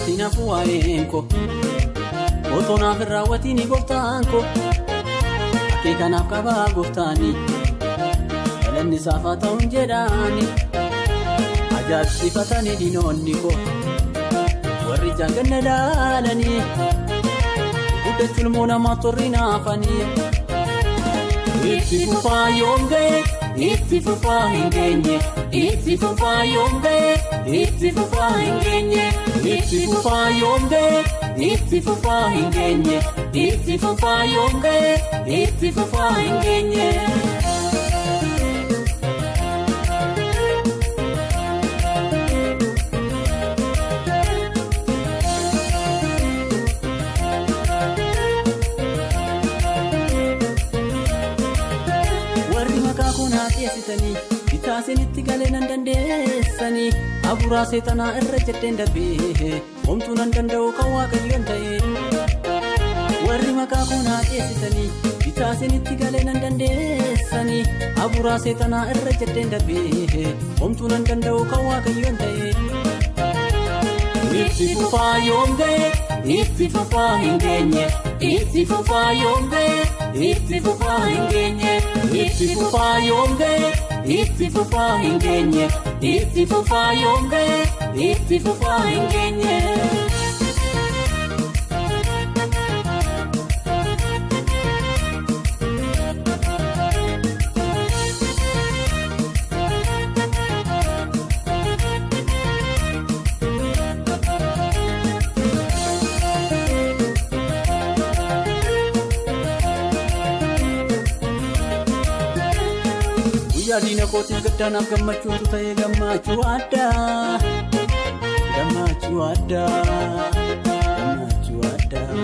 Naatiin hafuwaa'eenko otoo naaf hin raawwatiin gooftaanko akkee kanaaf qabaa gooftaani galanni isaaf haa ta'uun jedhaani ajaa'ibsiifatanii diinonni koo warri jaanganna laalanii guddachuun moo namaa torri naafanii itti fufaa yoom ga'e itti fufaa hin geenye itti fufaa yoom ga'e itti fufaa hin geenye itti fufaa yoom ga'e itti fufaa hin geenye itti fufaa yoom ga'e itti fufaa hin geenye. Bitaasinitti galee nan dandeessanii abuuraa seexanaa irra jetteen darbee homtuu nan danda'u kan waaqayyoon ta'e warri maqaa koo naa dhiyeessitanii bitaasinitti galee nan dandeessanii abuuraa seexanaa irra jetteen darbee homtuu nan danda'u kan waaqayyoon ta'e itti fufaa yoom ga'e itti fufaa hin geenye itti fufaa yoom ga'e itti fufaa hin geenye itti fufaa yoom ga'e itti fufaa hin geenye itti fufaa yoom ga'e itti fufaa hin geenye. Diina kootiin gaddanaaf gammachuutu ta'ee gammachuu addaa gammachuu addaa gammachuu addaa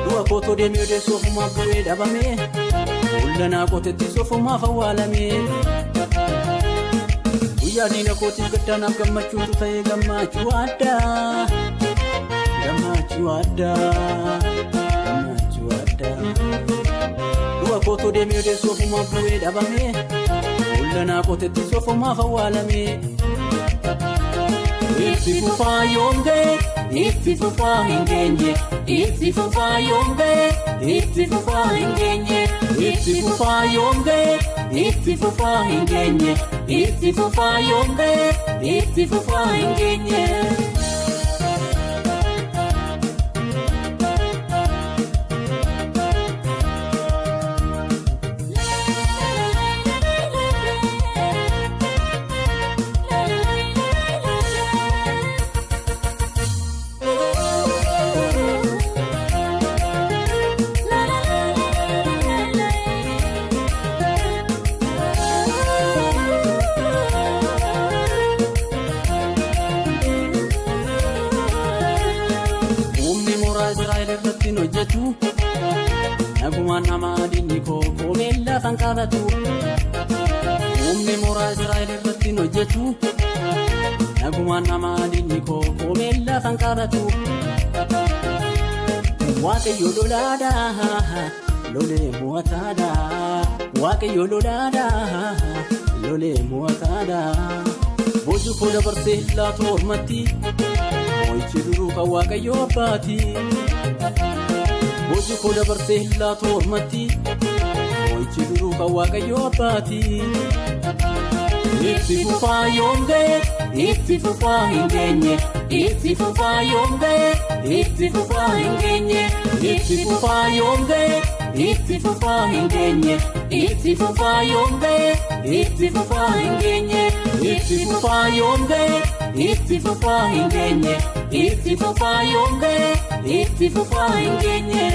du'a kootoo deemee odeessuu ofumaaf bu'ee dhabamee mul'anaa kootetti ofumaaf awwaalamee guyyaa diina kootiin gaddanaaf gammachuutu ta'ee gammachuu addaa gammachuu addaa gammachuu addaa kootoo deemee odeessuu ofumaaf bu'ee dhabamee mul'anaa kootetti ofumaaf awwaalamee itti fufaa yoom ga'e itti fufaa hin geenye itti fufaa yoom ga'e itti fufaa hin geenye itti fufaa yoom ga'e itti fufaa hin geenye itti fufaa yoom ga'e itti fufaa hin geenye. Nagumaan namaa diinni koo koomella kan qabatu humni mooraa Israa'el irratti hojjetu nagumaan namaa diinni koo koomella kan qabatu waaqayyo lolaadhaa lolee mo'ataadhaa waaqayyo lolaadhaa lolee mo'ataadhaa boojuu koo dabarsee laatu hormatti moo'ichi duruu kan waaqayyo abbaati. Boojuu koo dabarsee laatu hormatti moo'ichi duruu kan waaqayyo abbaati. Itti fufaa yoom ga'e itti fufaa hin geenye itti fufaa yoom ga'e itti fufaa hin geenye itti fufaa yoom ga'e itti fufaa hin geenye itti fufaa yoom ga'e itti fufaa hin geenye itti fufaa yoom ga'e itti fufaa hin geenye itti fufaa yoom ga'e itti fufaa hin geenye.